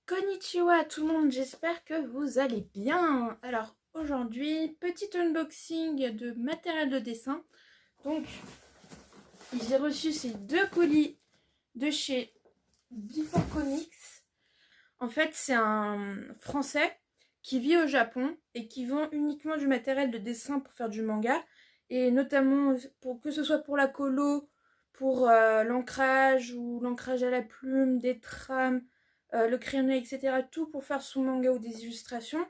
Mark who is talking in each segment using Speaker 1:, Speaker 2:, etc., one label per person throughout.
Speaker 1: Konnichiwa tout le monde, j'espère que vous allez bien. Alors aujourd'hui, petit unboxing de matériel de dessin. Donc j'ai reçu ces deux colis de chez Before Comics. En fait c'est un français qui vit au Japon et qui vend uniquement du matériel de dessin pour faire du manga. Et notamment pour que ce soit pour la colo, pour l'ancrage ou l'ancrage à la plume, des trames, le crayonné, etc. Tout pour faire son manga ou des illustrations.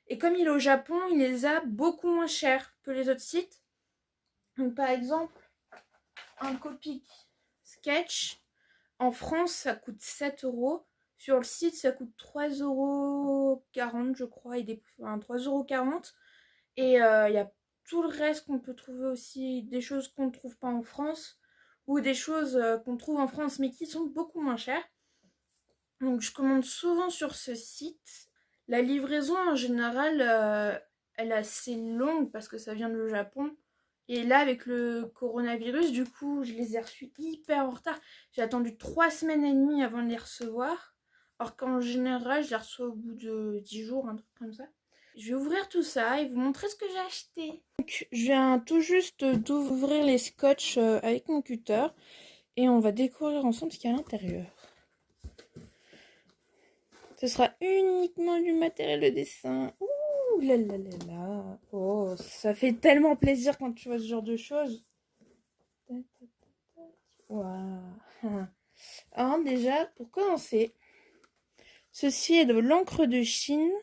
Speaker 1: Et comme il est au Japon, il les a beaucoup moins chers que les autres sites. Donc par exemple, un Copic Sketch, en France, ça coûte 7 euros. Sur le site, ça coûte 3,40 € je crois, et 3,40 €. Et il y a tout le reste qu'on peut trouver aussi, des choses qu'on ne trouve pas en France, ou des choses qu'on trouve en France mais qui sont beaucoup moins chères. Donc je commande souvent sur ce site. La livraison en général, elle est assez longue parce que ça vient du Japon. Et là, avec le coronavirus, du coup, je les ai reçus hyper en retard. J'ai attendu 3 semaines et demie avant de les recevoir. Alors qu'en général, je les reçois au bout de 10 jours, un truc comme ça. Je vais ouvrir tout ça et vous montrer ce que j'ai acheté. Donc, je viens tout juste d'ouvrir les scotch avec mon cutter. Et on va découvrir ensemble ce qu'il y a à l'intérieur. Ce sera uniquement du matériel de dessin. Ouh là là là là. Oh, ça fait tellement plaisir quand tu vois ce genre de choses. Waouh. Alors déjà, pour commencer, ceci est de l'encre de Chine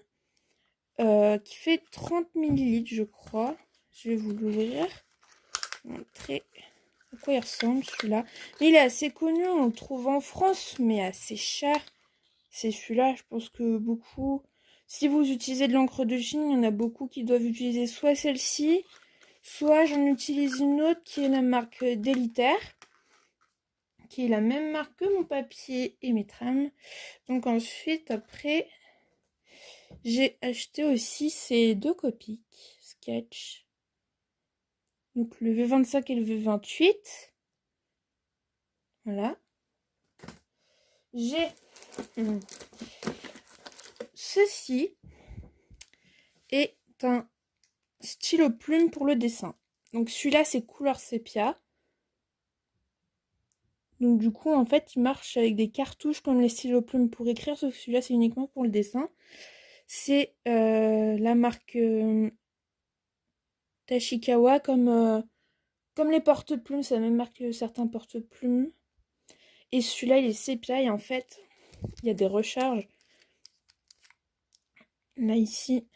Speaker 1: qui fait 30 ml, je crois. Je vais vous l'ouvrir. Montrer à quoi il ressemble celui-là. Il est assez connu, on le trouve en France, mais assez cher. C'est celui-là, je pense que beaucoup... Si vous utilisez de l'encre de Chine, il y en a beaucoup qui doivent utiliser soit celle-ci, soit j'en utilise une autre qui est la marque Deliter, qui est la même marque que mon papier et mes trames. Donc ensuite, après, j'ai acheté aussi ces deux Copic Sketch. Donc le V25 et le V28. Voilà. J'ai ceci est un stylo plume pour le dessin. Donc celui-là c'est couleur sépia. Donc du coup en fait il marche avec des cartouches comme les stylos plumes pour écrire, sauf que celui-là c'est uniquement pour le dessin. C'est la marque Tachikawa comme les porte-plumes, c'est la même marque que certains porte-plumes. Et celui-là il est sépia et en fait il y a des recharges. Là ici,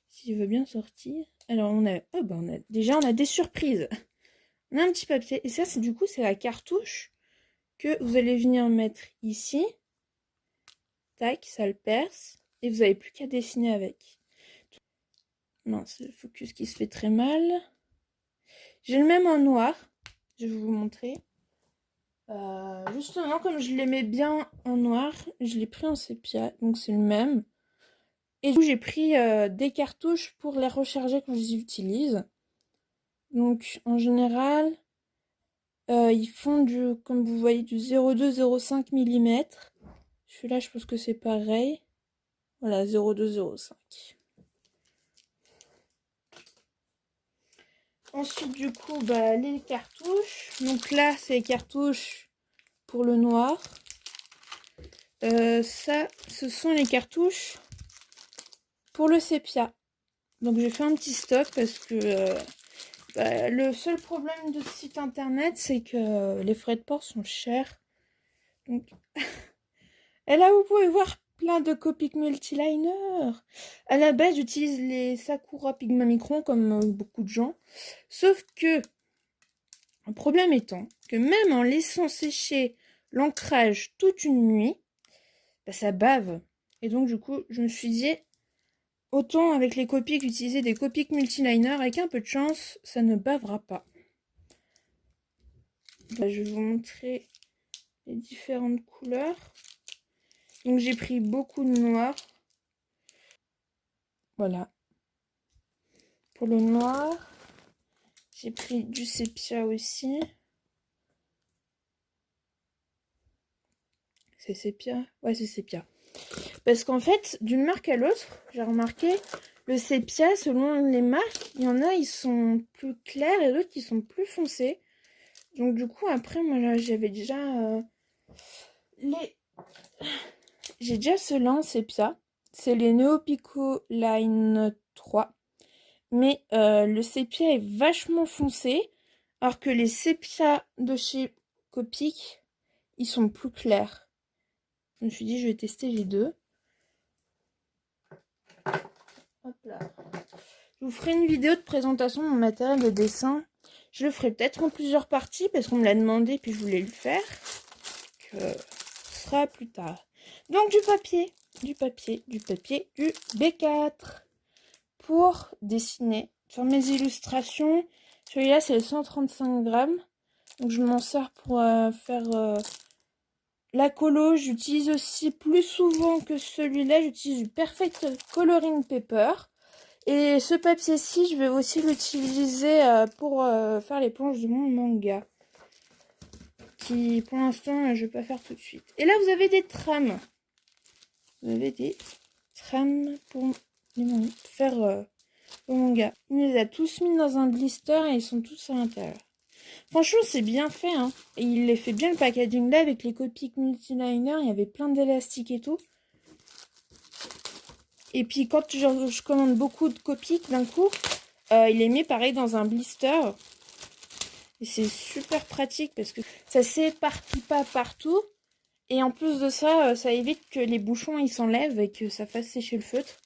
Speaker 1: s'il veut bien sortir. Alors on a, déjà on a des surprises. On a un petit papier et ça c'est du coup c'est la cartouche que vous allez venir mettre ici. Tac, ça le perce et vous n'avez plus qu'à dessiner avec. Mince, le focus qui se fait très mal. J'ai le même en noir, je vais vous montrer. Justement, comme je l'aimais bien en noir, je l'ai pris en sépia, donc c'est le même. Et du coup, j'ai pris des cartouches pour les recharger quand je les utilise. Donc, en général, ils font comme vous voyez, du 0,2-0,5 mm. Celui-là, je pense que c'est pareil. Voilà, 0,2-0,5. Ensuite, du coup, les cartouches. Donc là, c'est les cartouches pour le noir. Ça, ce sont les cartouches pour le sépia. Donc j'ai fait un petit stock parce que le seul problème de ce site internet, c'est que les frais de port sont chers. Donc... Et là, vous pouvez voir plein de Copic Multiliner. À la base, j'utilise les Sakura Pigma Micron comme beaucoup de gens. Sauf que, le problème étant que même en laissant sécher l'ancrage toute une nuit, ça bave. Et donc, du coup, je me suis dit, autant avec les Copic, utiliser des Copic Multiliner. Avec un peu de chance, ça ne bavera pas. Je vais vous montrer les différentes couleurs. Donc, j'ai pris beaucoup de noir. Voilà. Pour le noir, j'ai pris du sépia aussi. C'est sépia? Ouais, c'est sépia. Parce qu'en fait, d'une marque à l'autre, j'ai remarqué, le sépia, selon les marques, il y en a, ils sont plus clairs et d'autres qui sont plus foncés. Donc du coup, après, moi, j'avais déjà J'ai déjà ceux-là en sépia. C'est les Neo Pico Line 3. Mais le sépia est vachement foncé. Alors que les sépias de chez Copic, ils sont plus clairs. Je me suis dit, je vais tester les deux. Hop là. Je vous ferai une vidéo de présentation de mon matériel de dessin. Je le ferai peut-être en plusieurs parties parce qu'on me l'a demandé puis je voulais le faire. Que ce sera plus tard. Donc du papier, du B4 pour dessiner. Sur mes illustrations, celui-là c'est le 135 grammes. Donc je m'en sers pour faire la colo. J'utilise aussi plus souvent que celui-là, j'utilise du Perfect Coloring Paper. Et ce papier-ci, je vais aussi l'utiliser pour faire les planches de mon manga. Qui, pour l'instant, je ne vais pas faire tout de suite. Et là, vous avez des trames. Vous avez des trames pour faire le manga. Il les a tous mis dans un blister et ils sont tous à l'intérieur. Franchement, c'est bien fait. Hein. Et il les fait bien le packaging là avec les Copic multiliner. Il y avait plein d'élastiques et tout. Et puis quand je commande beaucoup de Copic d'un coup, il les met pareil dans un blister. Et c'est super pratique parce que ça s'éparpille pas partout. Et en plus de ça, ça évite que les bouchons ils s'enlèvent et que ça fasse sécher le feutre.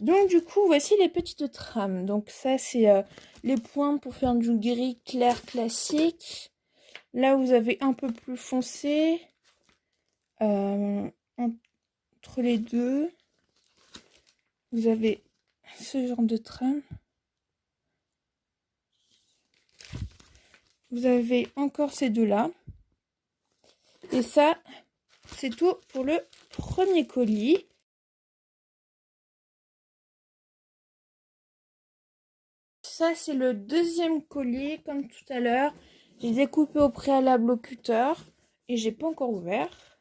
Speaker 1: Donc du coup, voici les petites trames. Donc ça, c'est les points pour faire du gris clair classique. Là, vous avez un peu plus foncé. Entre les deux, vous avez ce genre de trame. Vous avez encore ces deux-là. Et ça, c'est tout pour le premier colis. Ça, c'est le deuxième colis, comme tout à l'heure. J'ai découpé au préalable au cutter et j'ai pas encore ouvert.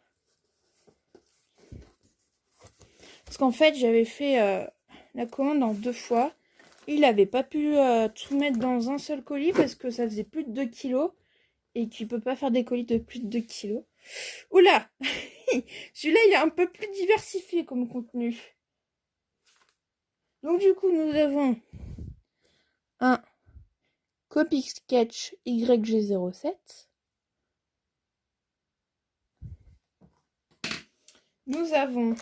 Speaker 1: Parce qu'en fait, j'avais fait la commande en 2 fois. Il n'avait pas pu tout mettre dans un seul colis parce que ça faisait plus de 2 kilos. Et qu'il peut pas faire des colis de plus de 2 kilos. Oula. Celui-là, il est un peu plus diversifié comme contenu. Donc du coup, nous avons un Copic Sketch YG07. Nous avons...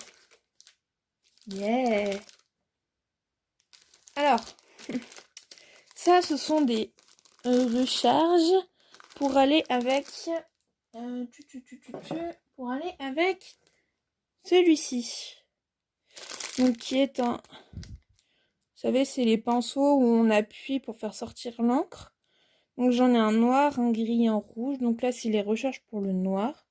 Speaker 1: Yeah. Alors, ça, ce sont des recharges pour aller avec... pour aller avec celui-ci. Donc, qui est un... Vous savez, c'est les pinceaux où on appuie pour faire sortir l'encre. Donc, j'en ai un noir, un gris, un rouge. Donc là, c'est les recharges pour le noir.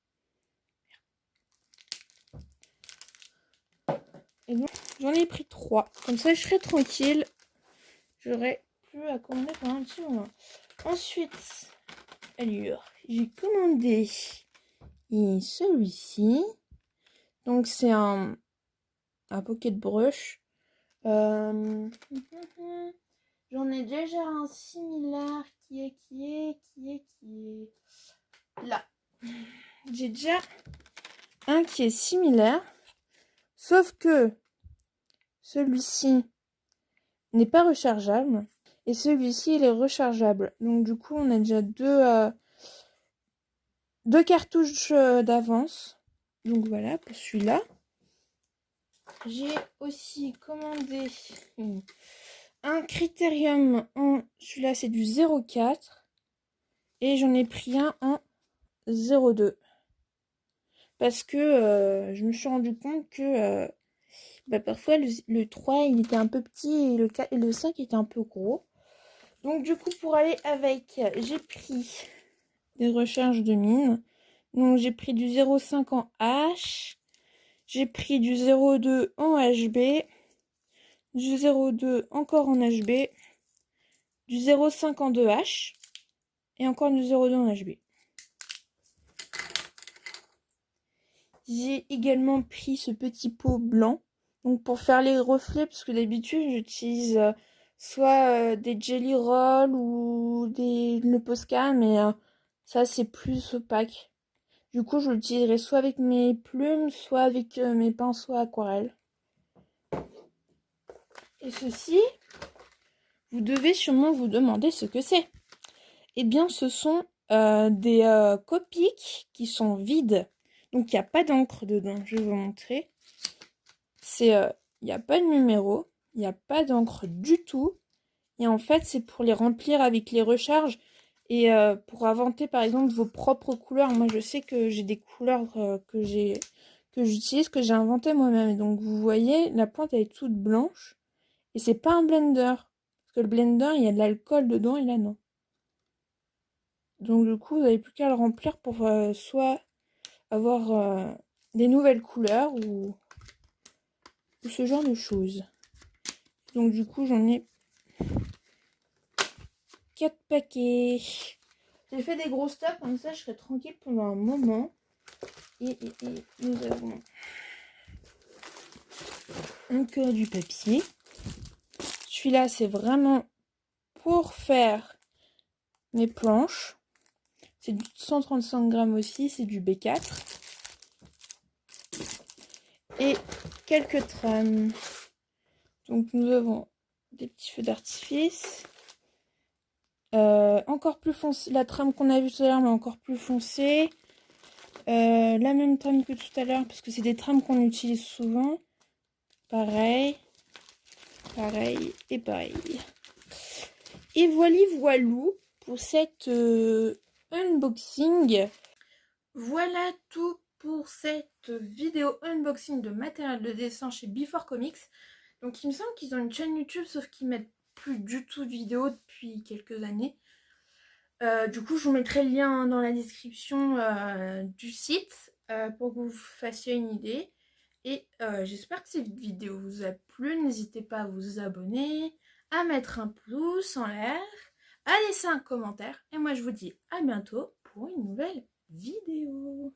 Speaker 1: Et donc, j'en ai pris 3. Comme ça, je serai tranquille. J'aurai plus à commander pendant un petit moment. Ensuite, alors, j'ai commandé celui-ci. Donc, c'est un pocket brush. J'en ai déjà un similaire qui est là. J'ai déjà un qui est similaire. Sauf que celui-ci n'est pas rechargeable. Et celui-ci, il est rechargeable. Donc du coup, on a déjà deux cartouches d'avance. Donc voilà, pour celui-là. J'ai aussi commandé un Critérium en... Celui-là, c'est du 0,4. Et j'en ai pris un en 0,2. Parce que je me suis rendu compte que parfois le 3 il était un peu petit et le 4 et le 5 était un peu gros. Donc du coup pour aller avec, j'ai pris des recharges de mine. Donc j'ai pris du 0,5 en H. J'ai pris du 0,2 en HB. du 0,2 encore en HB, du 0,5 en 2H et encore du 0,2 en HB. J'ai également pris ce petit pot blanc donc pour faire les reflets, parce que d'habitude j'utilise soit des jelly rolls ou le Posca, mais ça c'est plus opaque. Du coup je l'utiliserai soit avec mes plumes, soit avec mes pinceaux aquarelles. Et ceci, vous devez sûrement vous demander ce que c'est. Eh bien ce sont des Copics qui sont vides. Donc il n'y a pas d'encre dedans, je vais vous montrer. Il n'y a pas de numéro, il n'y a pas d'encre du tout. Et en fait, c'est pour les remplir avec les recharges et pour inventer par exemple vos propres couleurs. Moi, je sais que j'ai des couleurs que j'utilise, que j'ai inventées moi-même. Donc, vous voyez, la pointe elle est toute blanche et c'est pas un blender. Parce que le blender, il y a de l'alcool dedans et là, non. Donc, du coup, vous n'avez plus qu'à le remplir pour soit avoir des nouvelles couleurs ou ce genre de choses. Donc, du coup, j'en ai 4 paquets. J'ai fait des gros stocks, comme ça je serai tranquille pendant un moment. Et nous avons encore du papier. Celui-là, c'est vraiment pour faire mes planches. C'est du 135 grammes aussi, c'est du B4. Et quelques trames. Donc nous avons des petits feux d'artifice. Encore plus foncé, la trame qu'on a vue tout à l'heure, mais encore plus foncée. La même trame que tout à l'heure, parce que c'est des trames qu'on utilise souvent. Pareil et pareil. Et voilou pour cette unboxing. Voilà tout pour cette vidéo unboxing de matériel de dessin chez Before Comics. Donc il me semble qu'ils ont une chaîne YouTube, sauf qu'ils mettent plus du tout de vidéos depuis quelques années. Du coup, je vous mettrai le lien dans la description du site pour que vous fassiez une idée. Et j'espère que cette vidéo vous a plu. N'hésitez pas à vous abonner, à mettre un pouce en l'air, à laisser un commentaire. Et moi, je vous dis à bientôt pour une nouvelle vidéo.